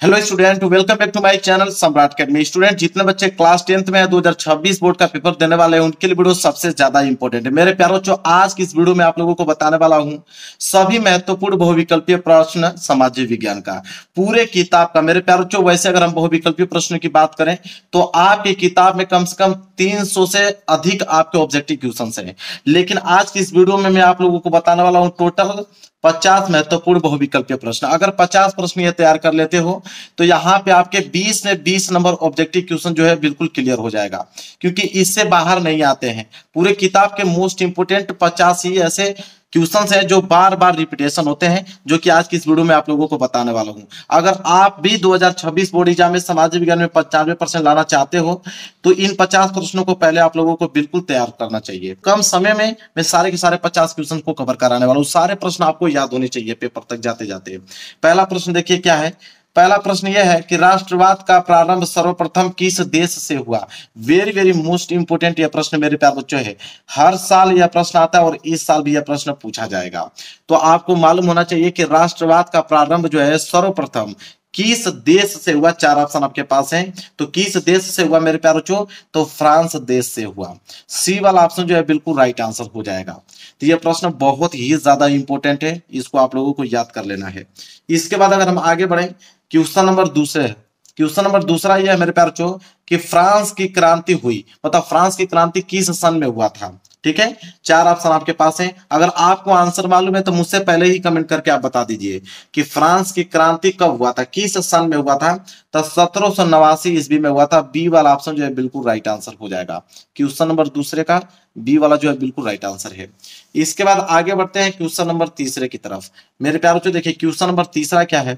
Hello student, welcome back to my channel Samrat academy. Student, जितने बच्चे class 10th में 2026 board का पेपर देने वाले हैं उनके लिए वीडियो सबसे ज्यादा इंपॉर्टेंट है। मेरे प्यारों, जो आज की इस वीडियो में आप लोगों को बताने वाला हूं सभी महत्वपूर्ण बहुविकल्पीय प्रश्न सामाजिक विज्ञान का, पूरे किताब का। मेरे प्यारों, जो वैसे अगर हम बहुविकल्पीय प्रश्न की बात करें तो आपकी किताब में कम से कम 300 से अधिक आपके ऑब्जेक्टिव क्वेश्चन हैं, लेकिन आज की इस वीडियो में मैं आप लोगों को बताने वाला हूं टोटल 50 महत्वपूर्ण बहुविकल्पीय प्रश्न। अगर 50 प्रश्न ये तैयार कर लेते हो तो यहाँ पे आपके 20 में 20 नंबर ऑब्जेक्टिव क्वेश्चन जो है बिल्कुल क्लियर हो जाएगा, क्योंकि इससे बाहर नहीं आते हैं। पूरे किताब के मोस्ट इंपोर्टेंट 50 ही ऐसे क्वेश्चंस हैं जो बार बार रिपीटेशन होते हैं, जो कि आज की इस वीडियो में आप लोगों को बताने वाला हूं। अगर आप भी 2026 बोर्ड एग्जाम में सामाजिक विज्ञान में 95% लाना चाहते हो तो इन 50 प्रश्नों को पहले आप लोगों को बिल्कुल तैयार करना चाहिए। कम समय में मैं सारे के सारे 50 क्वेश्चन को कवर कराने वाला हूं। सारे प्रश्न आपको याद होने चाहिए पेपर तक जाते जाते। पहला प्रश्न देखिए क्या है। पहला प्रश्न यह है कि राष्ट्रवाद का प्रारंभ सर्वप्रथम किस देश से हुआ। वेरी वेरी मोस्ट इंपोर्टेंट यह प्रश्न मेरे प्यारे बच्चों है। हर साल यह प्रश्न आता है और इस साल भी यह प्रश्न पूछा जाएगा। तो आपको मालूम होना चाहिए कि राष्ट्रवाद का प्रारंभ जो है सर्वप्रथम किस देश से हुआ। चार ऑप्शन आपके पास हैं, तो किस देश से हुआ मेरे प्यारे बच्चों, तो फ्रांस देश से हुआ। सी वाला ऑप्शन जो है बिल्कुल राइट आंसर हो जाएगा। तो यह प्रश्न बहुत ही ज्यादा इंपॉर्टेंट है, इसको आप लोगों को याद कर लेना है। इसके बाद अगर हम आगे बढ़े, क्वेश्चन नंबर दूसरे है। क्वेश्चन नंबर दूसरा यह है मेरे प्यारे बच्चों कि फ्रांस की क्रांति हुई, मतलब फ्रांस की क्रांति किस सन में हुआ था। ठीक है, चार ऑप्शन आपके पास हैं। अगर आपको आंसर मालूम है तो मुझसे पहले ही कमेंट करके आप बता दीजिए कि फ्रांस की क्रांति कब हुआ था, किस सन में हुआ था। तो 1789 ईस्वी में हुआ था। बी वाला ऑप्शन जो है बिल्कुल राइट आंसर हो जाएगा। क्वेश्चन नंबर दूसरे का बी वाला जो है बिल्कुल राइट आंसर है। इसके बाद आगे बढ़ते हैं क्वेश्चन नंबर तीसरे की तरफ। मेरे प्यारों, जो देखिए क्वेश्चन नंबर तीसरा क्या है।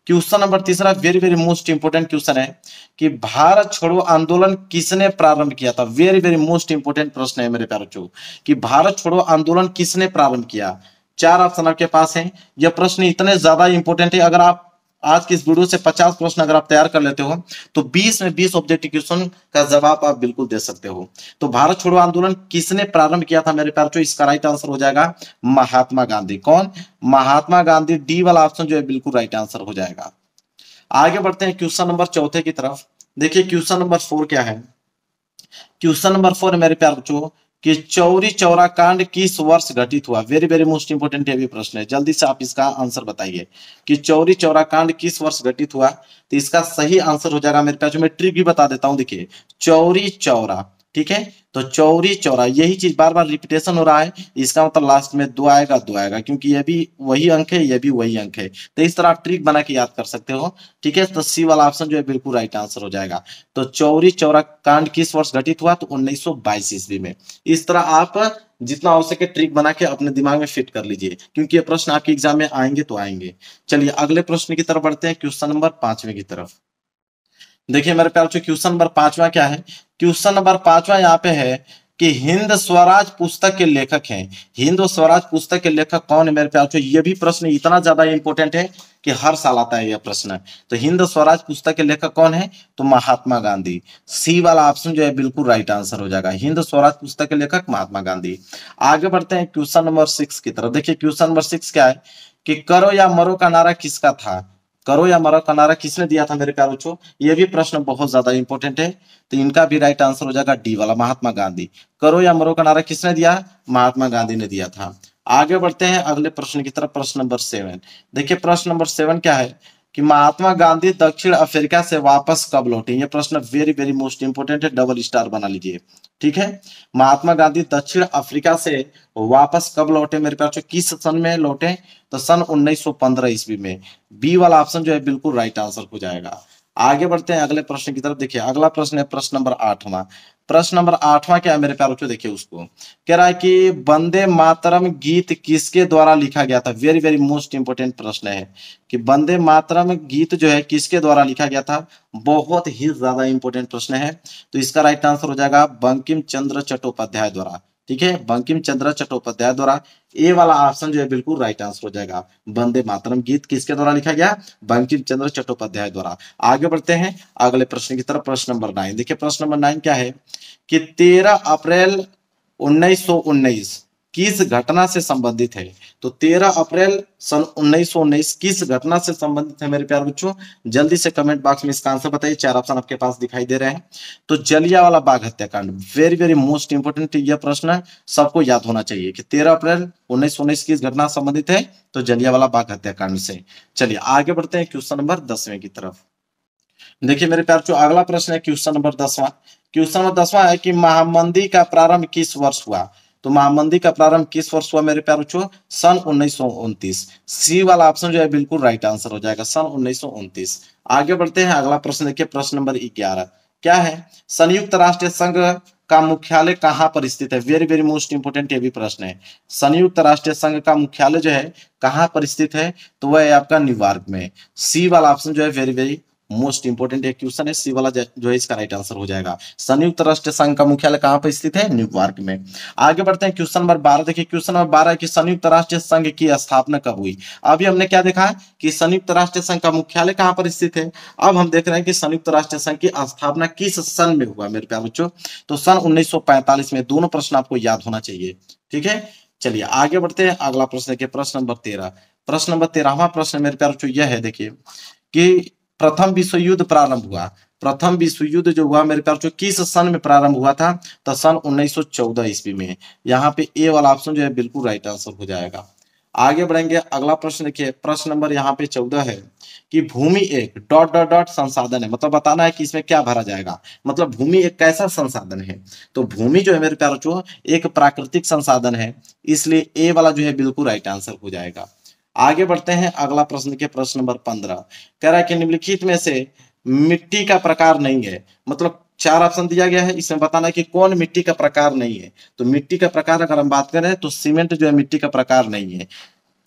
क्वेश्चन नंबर तीसरा very very most important question है कि भारत छोड़ो आंदोलन किसने प्रारंभ किया था। वेरी वेरी मोस्ट इंपोर्टेंट प्रश्न है मेरे प्यारे बच्चों कि भारत छोड़ो आंदोलन किसने प्रारंभ किया। चार ऑप्शन आपके पास हैं। यह प्रश्न इतने ज्यादा इंपोर्टेंट है, अगर आप आज की इस वीडियो से 50 प्रश्न अगर आप तैयार कर लेते हो तो 20 में 20 ऑब्जेक्टिव क्वेश्चन का जवाब आप बिल्कुल दे सकते हो। तो भारत छोड़ो आंदोलन किसने प्रारंभ किया था मेरे प्यारे बच्चों, इसका राइट आंसर हो जाएगा महात्मा गांधी। कौन? महात्मा गांधी। डी वाला ऑप्शन जो है बिल्कुल राइट आंसर हो जाएगा। आगे बढ़ते हैं क्वेश्चन नंबर चौथे की तरफ। देखिए क्वेश्चन नंबर 4 क्या है। क्वेश्चन नंबर 4 मेरे प्यारे बच्चों कि चौरी चौरा कांड किस वर्ष घटित हुआ। वेरी वेरी मोस्ट इंपोर्टेंट ये भी प्रश्न है, जल्दी से आप इसका आंसर बताइए कि चौरी चौरा कांड किस वर्ष घटित हुआ। तो इसका सही आंसर हो जाएगा मेरे पास, मैं ट्रिक भी बता देता हूं। देखिए चौरी चौरा, ठीक है, तो चौरी चौरा यही चीज बार बार रिपीटेशन हो रहा है, इसका मतलब लास्ट में दो आएगा, दो आएगा, क्योंकि ये भी वही अंक है, ये भी वही अंक है। तो इस तरह आप ट्रिक बना के याद कर सकते हो। ठीक है, तो सी वाला ऑप्शन जो है बिल्कुल राइट आंसर हो जाएगा। तो चौरी चौरा कांड किस वर्ष घटित हुआ, तो 1922 ईस्वी में। इस तरह आप जितना हो सके ट्रिक बना के अपने दिमाग में फिट कर लीजिए, क्योंकि ये प्रश्न आपके एग्जाम में आएंगे तो आएंगे। चलिए अगले प्रश्न की तरफ बढ़ते हैं, क्वेश्चन नंबर 5वें की तरफ। देखिए मेरे प्यारे बच्चों क्वेश्चन नंबर 5वां क्या है। क्वेश्चन नंबर 5वां यहाँ पे है कि हिंद स्वराज पुस्तक के लेखक हैं। हिंद स्वराज पुस्तक के लेखक कौन है मेरे प्यारे बच्चों। ये भी प्रश्न इतना ज्यादा इंपॉर्टेंट है कि हर साल आता है यह प्रश्न। तो हिंद स्वराज पुस्तक के लेखक कौन है, तो महात्मा गांधी। सी वाला ऑप्शन जो है बिल्कुल राइट आंसर हो जाएगा। हिंद स्वराज पुस्तक के लेखक महात्मा गांधी। आगे बढ़ते हैं क्वेश्चन नंबर 6 की तरफ। देखिए क्वेश्चन नंबर 6 क्या है कि करो या मरो का नारा किसका था। करो या मरो का नारा किसने दिया था मेरे प्यारे बच्चों। यह भी प्रश्न बहुत ज्यादा इंपॉर्टेंट है, तो इनका भी राइट आंसर हो जाएगा डी वाला, महात्मा गांधी। करो या मरो का नारा किसने दिया, महात्मा गांधी ने दिया था। आगे बढ़ते हैं अगले प्रश्न की तरफ, प्रश्न नंबर 7। देखिए प्रश्न नंबर 7 क्या है कि महात्मा गांधी दक्षिण अफ्रीका से वापस कब लौटे। यह प्रश्न वेरी वेरी मोस्ट इंपोर्टेंट है, डबल स्टार बना लीजिए। ठीक है, महात्मा गांधी दक्षिण अफ्रीका से वापस कब लौटे मेरे प्यारे, किस सन में लौटे, तो सन 1915 ईस्वी में। बी वाला ऑप्शन जो है बिल्कुल राइट आंसर हो जाएगा। आगे बढ़ते हैं अगले प्रश्न की तरफ। देखिए अगला प्रश्न है प्रश्न नंबर 8वां। प्रश्न नंबर 8वां क्या है मेरे प्यारे बच्चों, देखिए उसको कह रहा है कि वंदे मातरम गीत किसके द्वारा लिखा गया था। वेरी वेरी मोस्ट इंपोर्टेंट प्रश्न है कि वंदे मातरम गीत जो है किसके द्वारा लिखा गया था। बहुत ही ज्यादा इंपोर्टेंट प्रश्न है, तो इसका राइट आंसर हो जाएगा बंकिम चंद्र चट्टोपाध्याय द्वारा। ठीक है, बंकिम चंद्र चट्टोपाध्याय द्वारा। ए वाला ऑप्शन जो है बिल्कुल राइट आंसर हो जाएगा। वंदे मातरम गीत किसके द्वारा लिखा गया, बंकिम चंद्र चट्टोपाध्याय द्वारा। आगे बढ़ते हैं अगले प्रश्न की तरफ, प्रश्न नंबर 9। देखिए प्रश्न नंबर 9 क्या है कि 13 अप्रैल 1919 किस घटना से संबंधित है? तो 13 अप्रैल सन 1919 किस घटना से संबंधित है मेरे प्यारे बच्चों? जल्दी से कमेंट बॉक्स में इसका आंसर बताइए। 4 ऑप्शन आपके पास दिखाई दे रहे हैं। तो जलियांवाला बाग हत्याकांड, वेरी वेरी मोस्ट इंपोर्टेंट यह प्रश्न सबको याद होना चाहिए कि 13 अप्रैल 1919 किस घटना से संबंधित है? तो जलियांवाला बाग हत्याकांड से। चलिए आगे बढ़ते हैं क्वेश्चन नंबर 10वें की तरफ। देखिए मेरे प्यारे बच्चों, अगला प्रश्न है क्वेश्चन नंबर 10वां। क्वेश्चन नंबर 10वां है कि महामंदी का प्रारंभ किस वर्ष हुआ? तो महामंदी का प्रारंभ किस वर्ष हुआ मेरे प्यारे बच्चों? सन 1929। सी वाला ऑप्शन जो है बिल्कुल राइट आंसर हो जाएगा, सन 1929। आगे बढ़ते हैं, अगला प्रश्न देखिए, प्रश्न नंबर 11 क्या है? संयुक्त राष्ट्र संघ का मुख्यालय कहां पर स्थित है? वेरी वेरी मोस्ट इंपोर्टेंट ये भी प्रश्न है। संयुक्त राष्ट्र संघ का मुख्यालय जो है कहां पर स्थित है? तो वह है आपका न्यूयॉर्क में। सी वाला ऑप्शन जो है वेरी वेरी मोस्ट इंपोर्टेंट एक क्वेश्चन है, सी वाला जो है इसका राइट आंसर हो जाएगा। संयुक्त राष्ट्र संघ का मुख्यालय कहां पर स्थित है? न्यूयॉर्क में। आगे बढ़ते हैं क्वेश्चन नंबर 12 देखिए, क्वेश्चन नंबर 12 है कि संयुक्त राष्ट्र संघ की स्थापना कब हुई? अभी हमने क्या देखा कि संयुक्त राष्ट्र संघ का मुख्यालय कहां पर स्थित है। अब हम देख रहे हैं कि संयुक्त राष्ट्र संघ की स्थापना किस सन में हुआ मेरे प्यारे बच्चों? तो सन 1945 में। दोनों प्रश्न आपको याद होना चाहिए, ठीक है। चलिए आगे बढ़ते हैं, अगला प्रश्न देखिए, प्रश्न नंबर 13। प्रश्न नंबर 13वां प्रश्न मेरे प्यारे बच्चों यह है देखिए कि प्रथम विश्व युद्ध प्रारंभ हुआ। प्रथम विश्व युद्ध जो हुआ मेरे प्यारे किस सन में प्रारंभ हुआ था? तो सन 1914 ईस्वी में। यहाँ पे ए वाला ऑप्शन जो है बिल्कुल राइट आंसर हो जाएगा। आगे बढ़ेंगे, अगला प्रश्न देखिए, प्रश्न नंबर यहाँ पे 14 है कि भूमि एक डॉट डॉट डॉट संसाधन है। मतलब बताना है कि इसमें क्या भरा जाएगा, मतलब भूमि एक कैसा संसाधन है। तो भूमि जो है मेरे प्यारे बच्चों एक प्राकृतिक संसाधन है, इसलिए ए वाला जो है बिल्कुल राइट आंसर हो जाएगा। आगे बढ़ते हैं, अगला प्रश्न के प्रश्न नंबर 15 कह रहा है कि निम्नलिखित में से मिट्टी का प्रकार नहीं है। मतलब 4 ऑप्शन दिया गया है, इसमें बताना है कि कौन मिट्टी का प्रकार नहीं है। तो मिट्टी का प्रकार अगर हम बात करें तो सीमेंट जो है मिट्टी का प्रकार नहीं है।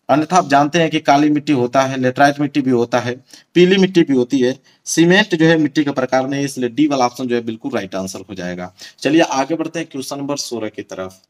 अन्यथा आप जानते हैं कि काली मिट्टी होता है, लेटराइट मिट्टी भी होता है, पीली मिट्टी भी होती है। सीमेंट जो है मिट्टी का प्रकार नहीं है, इसलिए डी वाला ऑप्शन जो है बिल्कुल राइट आंसर हो जाएगा। चलिए आगे बढ़ते हैं क्वेश्चन नंबर 16 की तरफ।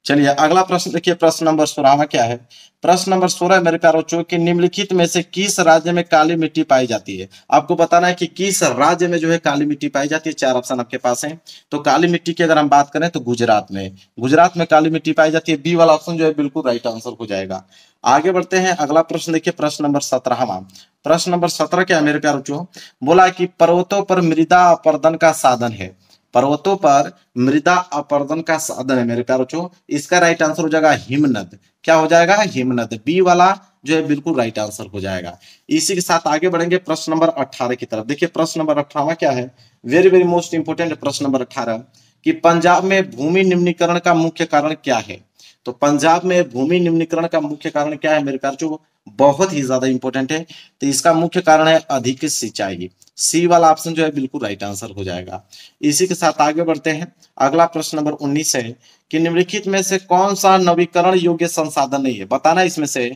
चलिए अगला प्रश्न देखिए, प्रश्न नंबर 16 क्या है? प्रश्न नंबर 16 मेरे प्यारे बच्चों कि निम्नलिखित में से किस राज्य में काली मिट्टी पाई जाती है? आपको बताना है कि किस राज्य में जो है काली मिट्टी पाई जाती है। 4 ऑप्शन आपके पास है। तो काली मिट्टी की अगर हम बात करें तो गुजरात में। गुजरात में काली मिट्टी पाई जाती है। बी वाला ऑप्शन जो है बिल्कुल राइट आंसर हो जाएगा। आगे बढ़ते हैं, अगला प्रश्न देखिए, प्रश्न नंबर 17वां। प्रश्न नंबर 17 क्या है मेरे प्यारे बच्चों? बोला कि पर्वतों पर मृदा अपर्दन का साधन है। पर्वतों पर मृदा अपर्दन का साधन है मेरे प्यारे बच्चों, इसका राइट आंसर हो जाएगा हिमनद। क्या हो जाएगा? हिमनद। बी वाला जो है बिल्कुल राइट आंसर हो जाएगा। इसी के साथ आगे बढ़ेंगे प्रश्न नंबर 18 की तरफ। देखिए प्रश्न नंबर 18 क्या है? वेरी वेरी मोस्ट इंपोर्टेंट प्रश्न नंबर 18 कि पंजाब में भूमि निम्नीकरण का मुख्य कारण क्या है? तो पंजाब में भूमि निम्नीकरण का मुख्य कारण क्या है मेरे प्यारे बच्चों? बहुत ही ज्यादा इंपॉर्टेंट है। तो इसका मुख्य कारण है अधिक सिंचाई। सी वाला ऑप्शन जो है बिल्कुल राइट आंसर हो जाएगा। इसी के साथ आगे बढ़ते हैं, अगला प्रश्न नंबर 19 है कि निम्नलिखित में से कौन सा नवीकरण योग्य संसाधन नहीं है? बताना इसमें से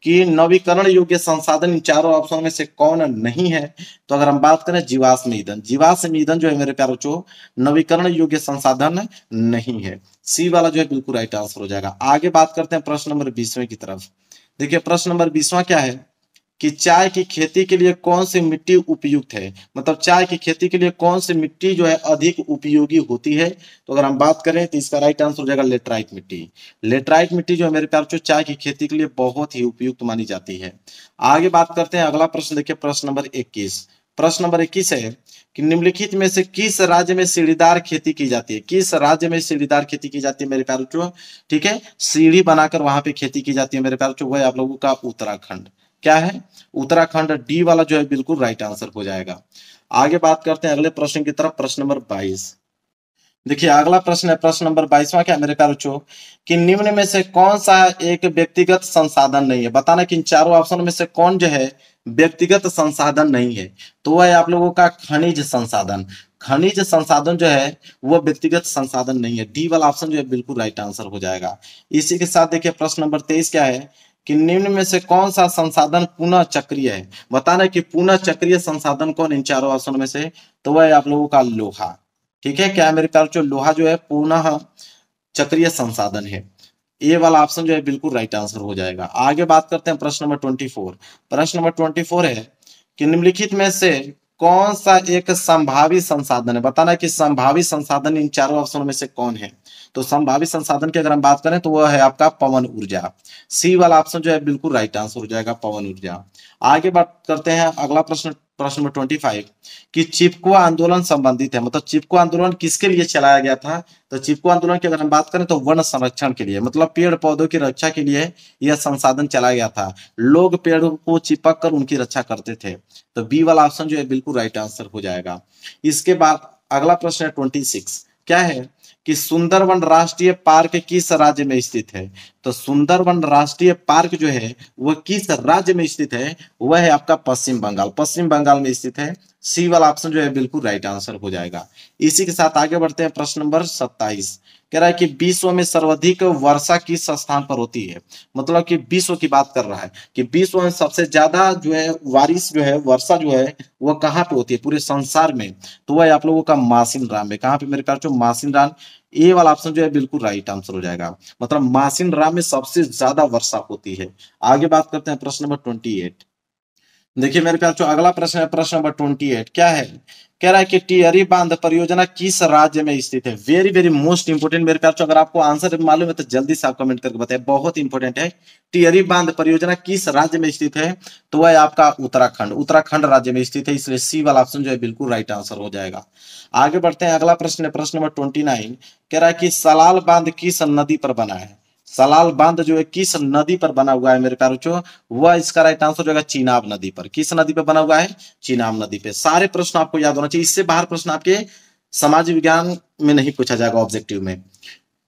कि नवीकरण योग्य संसाधन इन चारों ऑप्शन में से कौन नहीं है। तो अगर हम बात करें जीवाश्म ईंधन, जीवाश्म ईंधन जो है मेरे प्यारे बच्चों नवीकरण योग्य संसाधन नहीं है। सी वाला जो है बिल्कुल राइट आंसर हो जाएगा। आगे बात करते हैं प्रश्न नंबर 20वें की तरफ। देखिए प्रश्न नंबर 20वां क्या है कि चाय की खेती के लिए कौन सी मिट्टी उपयुक्त है? मतलब चाय की खेती के लिए कौन सी मिट्टी जो है अधिक उपयोगी होती है? तो अगर हम बात करें तो इसका राइट आंसर हो जाएगा लेटराइट मिट्टी। लेटराइट मिट्टी जो है मेरे प्यारे बच्चों चाय की खेती के लिए बहुत ही उपयुक्त मानी जाती है। आगे बात करते हैं, अगला प्रश्न देखिए, प्रश्न नंबर 21। प्रश्न नंबर 21 है कि निम्नलिखित में से किस राज्य में सीढ़ीदार खेती की जाती है? किस राज्य में सीढ़ीदार खेती की जाती है मेरे प्यारे बच्चों? ठीक है, सीढ़ी बनाकर वहां पे खेती की जाती है मेरे प्यारे बच्चों, वह आप लोगों का उत्तराखंड। क्या है? उत्तराखंड। डी वाला जो है बिल्कुल राइट आंसर हो जाएगा। आगे बात करते हैं अगले प्रश्न की तरफ, प्रश्न नंबर 22। देखिए अगला प्रश्न है प्रश्न नंबर 22वां क्या मेरे प्यारे बच्चों कि निम्न में से कौन सा एक व्यक्तिगत संसाधन नहीं है? बताना कि इन चारों ऑप्शन में से कौन जो है व्यक्तिगत संसाधन नहीं है। तो वह है आप लोगों का खनिज संसाधन। खनिज संसाधन जो है वो व्यक्तिगत संसाधन नहीं है। डी वाला ऑप्शन जो है बिल्कुल राइट आंसर हो जाएगा। इसी के साथ देखिए प्रश्न नंबर 23 क्या है कि निम्न में से कौन सा संसाधन पुनः चक्रीय है? बताना कि पुनः चक्रीय संसाधन कौन इन चारों ऑप्शन में से? तो वह है आप लोगों का लोहा। ठीक है, क्या है मेरे प्यारे बच्चों? लोहा जो है पुनः चक्रीय संसाधन है। ए वाला ऑप्शन जो है बिल्कुल राइट आंसर हो जाएगा। आगे बात करते हैं प्रश्न नंबर 24। प्रश्न नंबर 24 है कि निम्नलिखित में से कौन सा एक संभावित संसाधन है? बताना कि संभावित संसाधन इन चारों ऑप्शन में से कौन है? तो संभावित संसाधन की अगर हम बात करें तो वह है आपका पवन ऊर्जा। सी वाला ऑप्शन जो है बिल्कुल राइट आंसर हो जाएगा, पवन ऊर्जा। आगे बात करते हैं अगला प्रश्न, प्रश्न नंबर 25 कि चिपको आंदोलन संबंधित है, मतलब चिपको आंदोलन किसके लिए चलाया गया था? तो चिपको आंदोलन की अगर हम बात करें तो वन संरक्षण के लिए, मतलब पेड़ पौधों की रक्षा के लिए यह संसाधन चलाया गया था। लोग पेड़ों को चिपक कर उनकी रक्षा करते थे। तो बी वाला ऑप्शन जो है बिल्कुल राइट आंसर हो जाएगा। इसके बाद अगला प्रश्न है 26, क्या है कि सुंदरवन राष्ट्रीय पार्क किस राज्य में स्थित है? तो सुंदरवन राष्ट्रीय पार्क जो है वह किस राज्य में स्थित है? वह है आपका पश्चिम बंगाल, पश्चिम बंगाल में स्थित है। सी वाला ऑप्शन जो है बिल्कुल राइट आंसर हो जाएगा। इसी के साथ आगे बढ़ते हैं प्रश्न नंबर 27, कह रहा है कि विश्व में सर्वाधिक वर्षा किस स्थान पर होती है? मतलब कि विश्व की बात कर रहा है कि विश्व में सबसे ज्यादा जो है बारिश जो है, वर्षा जो है वह कहाँ पे होती है पूरे संसार में? तो वह आप लोगों का मासिनराम में। कहाँ पे मेरे प्यार, मासिनराम। ए वाला ऑप्शन जो है बिल्कुल राइट आंसर हो जाएगा, मतलब मासिनराम में सबसे ज्यादा वर्षा होती है। आगे बात करते हैं प्रश्न नंबर 28। देखिए मेरे प्यार, जो अगला प्रश्न है प्रश्न नंबर 28, क्या है? कह रहा है कि टिहरी बांध परियोजना किस राज्य में स्थित है? वेरी वेरी मोस्ट इंपोर्टेंट मेरे प्यार, अगर आपको आंसर मालूम है तो जल्दी से आप कमेंट करके बताएं, बहुत इंपोर्टेंट है। टिहरी बांध परियोजना किस राज्य में स्थित है? तो वह आपका उत्तराखंड, उत्तराखंड राज्य में स्थित है, इसलिए सी वाला ऑप्शन जो है बिल्कुल राइट आंसर हो जाएगा। आगे बढ़ते हैं, अगला प्रश्न है प्रश्न नंबर 29, कह रहा है कि सलाल बांध किस नदी पर बना है? सलाल बांध जो है किस नदी पर बना हुआ है मेरे प्यारों बच्चों? वह इसका राइट आंसर होगा चीनाब नदी पर। किस नदी पर बना हुआ है? चीनाब नदी पे। सारे प्रश्न आपको याद होना चाहिए, इससे बाहर प्रश्न आपके समाज विज्ञान में नहीं पूछा जाएगा ऑब्जेक्टिव में।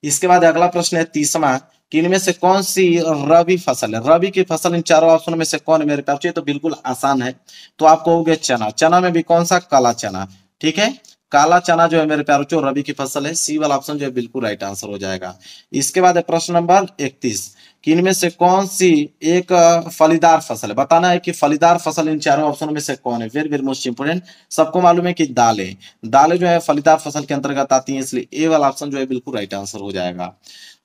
इसके बाद अगला प्रश्न है 30वां कि इनमें से कौन सी रबी फसल है? रबी की फसल इन चारों ऑप्शनों में से कौन है मेरे प्यार? तो बिल्कुल आसान है, तो आप कहोगे चना। चना में भी कौन सा? काला चना। ठीक है, काला चना जो है मेरे प्यारों जो रबी की फसल है। सी वाला ऑप्शन जो है बिल्कुल राइट आंसर हो जाएगा। इसके बाद है प्रश्न नंबर 31 कि इनमें से कौन सी एक फलीदार फसल है? बताना है कि फलीदार फसल इन चारों ऑप्शनों में से कौन है। Very very most important. सबको मालूम है कि दालें, दालें जो है फलीदार फसल के अंतर्गत आती हैं, इसलिए ए वाला ऑप्शन जो है बिल्कुल राइट आंसर हो जाएगा।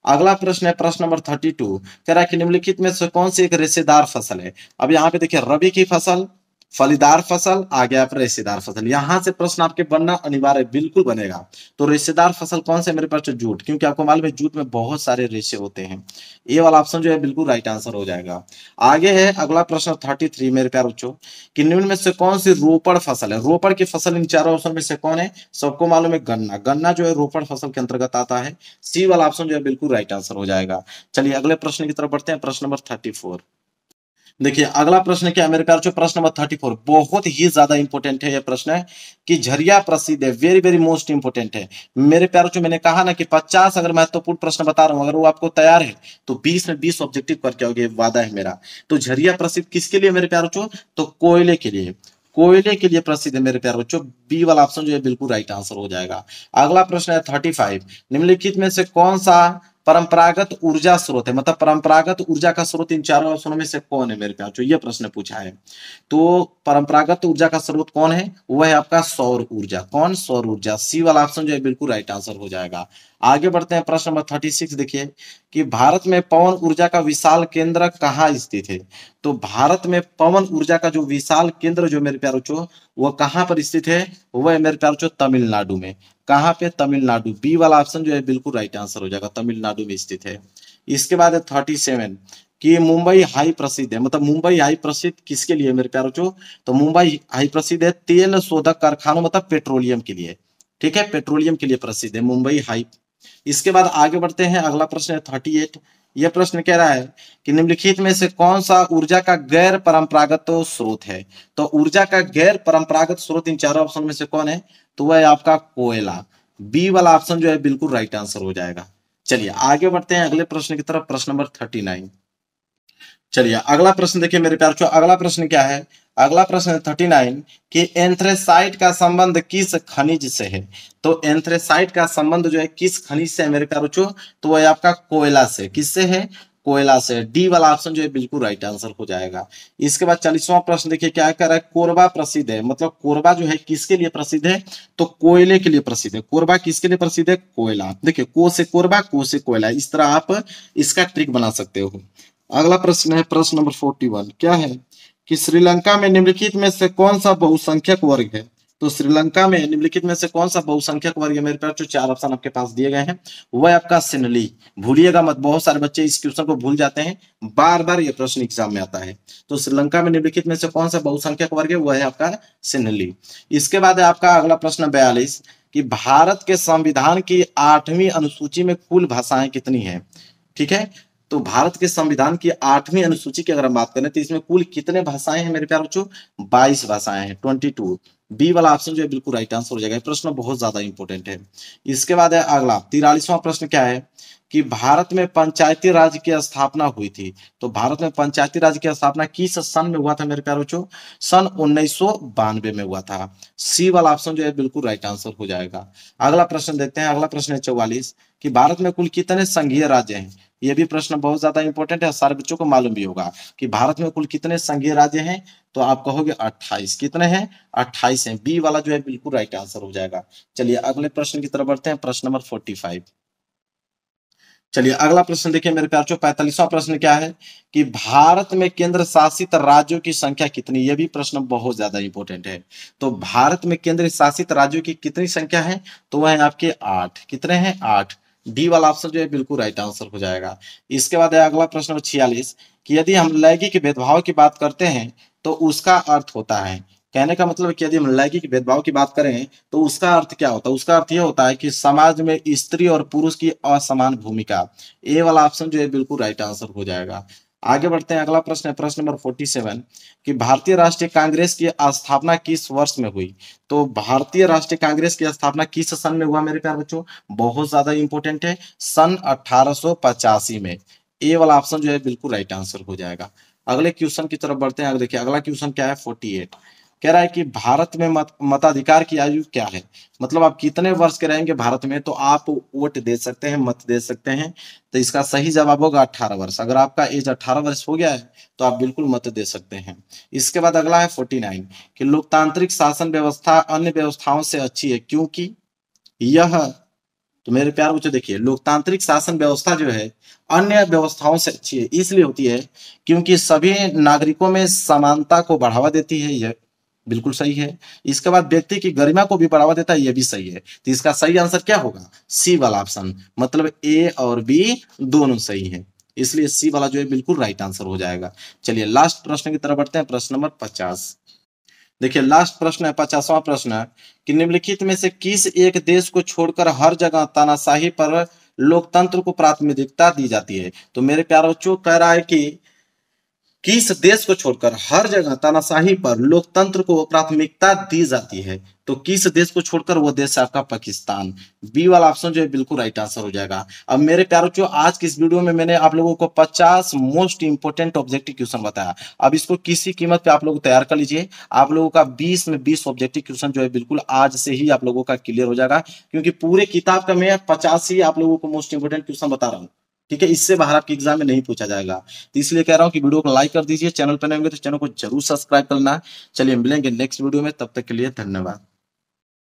अगला प्रश्न है प्रश्न नंबर 32, कह रहा है कि निम्नलिखित में से कौन सी एक रेशेदार फसल है? अब यहाँ पे देखिए रबी की फसल, फलीदार फसल, आ गया पर रेशेदार फसल। यहां से प्रश्न आपके बनना अनिवार्य बिल्कुल बनेगा। तो रेशेदार फसल कौन से मेरे पास? जूट, क्योंकि आपको मालूम है जूट में बहुत सारे रेशे होते हैं। ये वाला ऑप्शन जो है बिल्कुल राइट आंसर हो जाएगा। आगे है अगला प्रश्न 33 मेरे प्यारे बच्चों कि निम्न में से कौन सी रोपड़ फसल है? रोपड़ की फसल इन चारों ऑप्शन में से कौन है? सबको मालूम है गन्ना। गन्ना जो है रोपड़ फसल के अंतर्गत आता है। सी वाला ऑप्शन जो है बिल्कुल राइट आंसर हो जाएगा। चलिए अगले प्रश्न की तरफ बढ़ते हैं, प्रश्न नंबर 34। देखिए अगला प्रश्न क्या है मेरे प्यारे, प्रश्न नंबर 34 बहुत ही ज्यादा इंपॉर्टेंट है। यह प्रश्न है कि झरिया प्रसिद्ध है। वेरी वेरी मोस्ट इंपॉर्टेंट है मेरे प्यारे। मैंने कहा ना कि 50 अगर महत्वपूर्ण प्रश्न बता रहा हूं, अगर वो आपको तैयार है तो 20 में 20 ऑब्जेक्टिव करके आओगे, वादा है मेरा। तो झरिया प्रसिद्ध किसके लिए मेरे प्यारे? तो कोयले के लिए, कोयले के लिए प्रसिद्ध है मेरे प्यारे बच्चों। बी वाला ऑप्शन जो है बिल्कुल राइट आंसर हो जाएगा। अगला प्रश्न है 35, निम्नलिखित में से कौन सा परंपरागत ऊर्जा स्रोत है? मतलब परंपरागत ऊर्जा का स्रोत इन चारों ऑप्शनों में से कौन है मेरे प्यार? ये प्रश्न पूछा है। तो परंपरागत ऊर्जा का स्रोत कौन है? वह है आपका सौर ऊर्जा। कौन? सौर ऊर्जा। सी वाला ऑप्शन जो है बिल्कुल राइट आंसर हो जाएगा। आगे बढ़ते हैं प्रश्न नंबर 36। देखिए कि भारत में पवन ऊर्जा का विशाल केंद्र कहाँ स्थित है? तो भारत में पवन ऊर्जा का जो विशाल केंद्र जो मेरे प्यारों वह कहाँ पर स्थित है? वह मेरे प्यारों तमिलनाडु में। कहाँ पे? तमिलनाडु। बी वाला ऑप्शन जो है बिल्कुल राइट आंसर हो जाएगा, तमिलनाडु में स्थित है। इसके बाद है 37 कि मुंबई हाई प्रसिद्ध है। मतलब मुंबई हाई प्रसिद्ध किसके लिए मेरे प्यारों? तो मुंबई हाई प्रसिद्ध है तेल शोधक कारखानों, मतलब पेट्रोलियम के लिए। ठीक है, पेट्रोलियम के लिए प्रसिद्ध है मुंबई हाई। इसके बाद आगे बढ़ते हैं, अगला प्रश्न है 38। यह प्रश्न कह रहा है कि निम्नलिखित में से कौन सा ऊर्जा का गैर परंपरागत स्रोत है? तो ऊर्जा का गैर परंपरागत स्रोत इन चारों ऑप्शन में से कौन है? तो वह है आपका कोयला। बी वाला ऑप्शन जो है बिल्कुल राइट आंसर हो जाएगा। चलिए आगे बढ़ते हैं अगले प्रश्न की तरफ, प्रश्न नंबर 39। चलिए अगला प्रश्न देखिए मेरे प्यार, अगला प्रश्न क्या है? अगला प्रश्न 39 कि एंथ्रेसाइट का संबंध किस खनिज से है? तो एंथ्रेसाइट का संबंध जो है किस खनिज से है मेरे प्यार बच्चों? तो वह आपका कोयला से। किससे है? कोयला से। डी वाला ऑप्शन जो है बिल्कुल राइट आंसर हो जाएगा। इसके बाद 40वां प्रश्न देखिए क्या कह रहा है? कोरबा प्रसिद्ध है। मतलब कोरबा जो है किसके लिए प्रसिद्ध है? तो कोयले के लिए प्रसिद्ध है। कोरबा किसके लिए प्रसिद्ध है? कोयला। देखिए को से कोरबा, को से कोयला, इस तरह आप इसका ट्रिक बना सकते हो। अगला प्रश्न है प्रश्न नंबर 41। क्या है कि श्रीलंका में निम्नलिखित में से कौन सा बहुसंख्यक वर्ग है? तो श्रीलंका में निम्नलिखित में से कौन सा बहुसंख्यक वर्ग है? मेरे पास जो 4 ऑप्शन आपके पास दिए गए हैं वह आपका सिन्हली। भूलिएगा मत, बहुत सारे बच्चे इस क्वेश्चन को भूल जाते हैं, बार बार ये प्रश्न एग्जाम में आता है। तो श्रीलंका में निम्नलिखित में से कौन सा बहुसंख्यक वर्ग है? वह है आपका सिन्हली। इसके बाद है आपका अगला प्रश्न 42 कि भारत के संविधान की 8वीं अनुसूची में कुल भाषाएं कितनी है? ठीक है, तो भारत के संविधान की 8वीं अनुसूची की अगर हम बात करें तो इसमें कुल कितने भाषाएं हैं मेरे प्यारे बच्चों? 22 भाषाएं हैं, 22। बी वाला ऑप्शन जो है बिल्कुल राइट आंसर हो जाएगा। प्रश्न बहुत ज्यादा इंपॉर्टेंट है। इसके बाद है अगला 43वां प्रश्न क्या है कि भारत में पंचायती राज की स्थापना हुई थी। तो भारत में पंचायती राज की स्थापना किस सन में हुआ था मेरे प्यारे बच्चों? सन 1992 में हुआ था। सी वाला ऑप्शन जो है बिल्कुल राइट आंसर हो जाएगा। अगला प्रश्न देखते हैं। अगला प्रश्न है 44 कि भारत में कुल कितने संघीय राज्य हैं? यह भी प्रश्न बहुत ज्यादा इंपॉर्टेंट है, सारे बच्चों को मालूम भी होगा कि भारत में कुल कितने संघीय राज्य हैं। तो आप कहोगे 28। कितने हैं? 28 हैं। बी वाला जो है बिल्कुल राइट आंसर हो जाएगा। चलिए अगले प्रश्न की तरफ बढ़ते हैं, प्रश्न नंबर 45। चलिए अगला प्रश्न देखिए मेरे प्यार, 45वां प्रश्न क्या है कि भारत में केंद्र शासित राज्यों की संख्या कितनी? यह भी प्रश्न बहुत ज्यादा इंपॉर्टेंट है। तो भारत में केंद्र शासित राज्यों की कितनी संख्या है? तो वह है आपके 8। कितने हैं? 8। डी वाला ऑप्शन जो है बिल्कुल राइट आंसर हो जाएगा। इसके बाद है अगला प्रश्न 46 कि यदि हम लैंगिक भेदभाव की बात करते हैं तो उसका अर्थ होता है। कहने का मतलब कि यदि हम लैंगिक भेदभाव की बात करें तो उसका अर्थ क्या होता है? उसका अर्थ यह होता है कि समाज में स्त्री और पुरुष की असमान भूमिका। ए वाला ऑप्शन जो है बिल्कुल राइट आंसर हो जाएगा। आगे बढ़ते हैं। अगला प्रश्न है प्रश्न नंबर 47 कि भारतीय राष्ट्रीय कांग्रेस की स्थापना किस वर्ष में हुई? तो भारतीय राष्ट्रीय कांग्रेस की स्थापना किस सन में हुआ मेरे प्यारे बच्चों? बहुत ज्यादा इंपॉर्टेंट है, सन 1885 में। ए वाला ऑप्शन जो है बिल्कुल राइट आंसर हो जाएगा। अगले क्वेश्चन की तरफ बढ़ते हैं। देखिए अगला क्वेश्चन क्या है 48 कह रहा है कि भारत में मताधिकार की आयु क्या है? मतलब आप कितने वर्ष के रहेंगे भारत में तो आप वोट दे सकते हैं, मत दे सकते हैं। तो इसका सही जवाब होगा 18 वर्ष। अगर आपका एज 18 वर्ष हो गया है तो आप बिल्कुल मत दे सकते हैं। इसके बाद अगला है 49 कि लोकतांत्रिक शासन व्यवस्था अन्य व्यवस्थाओं से अच्छी है क्योंकि यह। तो मेरे प्यार बच्चों देखिए, लोकतांत्रिक शासन व्यवस्था जो है अन्य व्यवस्थाओं से अच्छी है, इसलिए होती है क्योंकि सभी नागरिकों में समानता को बढ़ावा देती है। यह बिल्कुल सही है। इसके बाद व्यक्ति की गरिमा को भी बढ़ावा देता है, यह भी सही है। तो इसका सही आंसर क्या होगा? सी वाला ऑप्शन। मतलब ए और बी दोनों सही है, इसलिए सी वाला जो है बिल्कुल राइट आंसर हो जाएगा। चलिए लास्ट प्रश्न की तरफ बढ़ते हैं, प्रश्न नंबर 50। देखिए लास्ट प्रश्न है 50वां प्रश्न कि निम्नलिखित में से किस एक देश को छोड़कर हर जगह तानाशाही पर लोकतंत्र को प्राथमिकता दी जाती है? तो मेरे प्यारे बच्चों कह रहा है कि किस देश को छोड़कर हर जगह तानाशाही पर लोकतंत्र को प्राथमिकता दी जाती है? तो किस देश को छोड़कर? वो देश है आपका पाकिस्तान। बी वाला ऑप्शन जो है बिल्कुल राइट आंसर हो जाएगा। अब मेरे प्यारे बच्चों आज की इस वीडियो में मैंने आप लोगों को 50 मोस्ट इंपोर्टेंट ऑब्जेक्टिव क्वेश्चन बताया। अब इसको किसी कीमत पे आप लोग तैयार कर लीजिए। आप लोगों का 20 में 20 ऑब्जेक्टिव क्वेश्चन जो है बिल्कुल आज से ही आप लोगों का क्लियर हो जाएगा, क्योंकि पूरे किताब का मैं 50 ही आप लोगों को मोस्ट इंपोर्टेंट क्वेश्चन बता रहा हूँ। ठीक है, इससे बाहर आपके एग्जाम में नहीं पूछा जाएगा। तो इसलिए कह रहा हूं कि वीडियो को लाइक कर दीजिए। चैनल पर नए होंगे तो चैनल को जरूर सब्सक्राइब करना। चलिए मिलेंगे नेक्स्ट वीडियो में, तब तक के लिए धन्यवाद।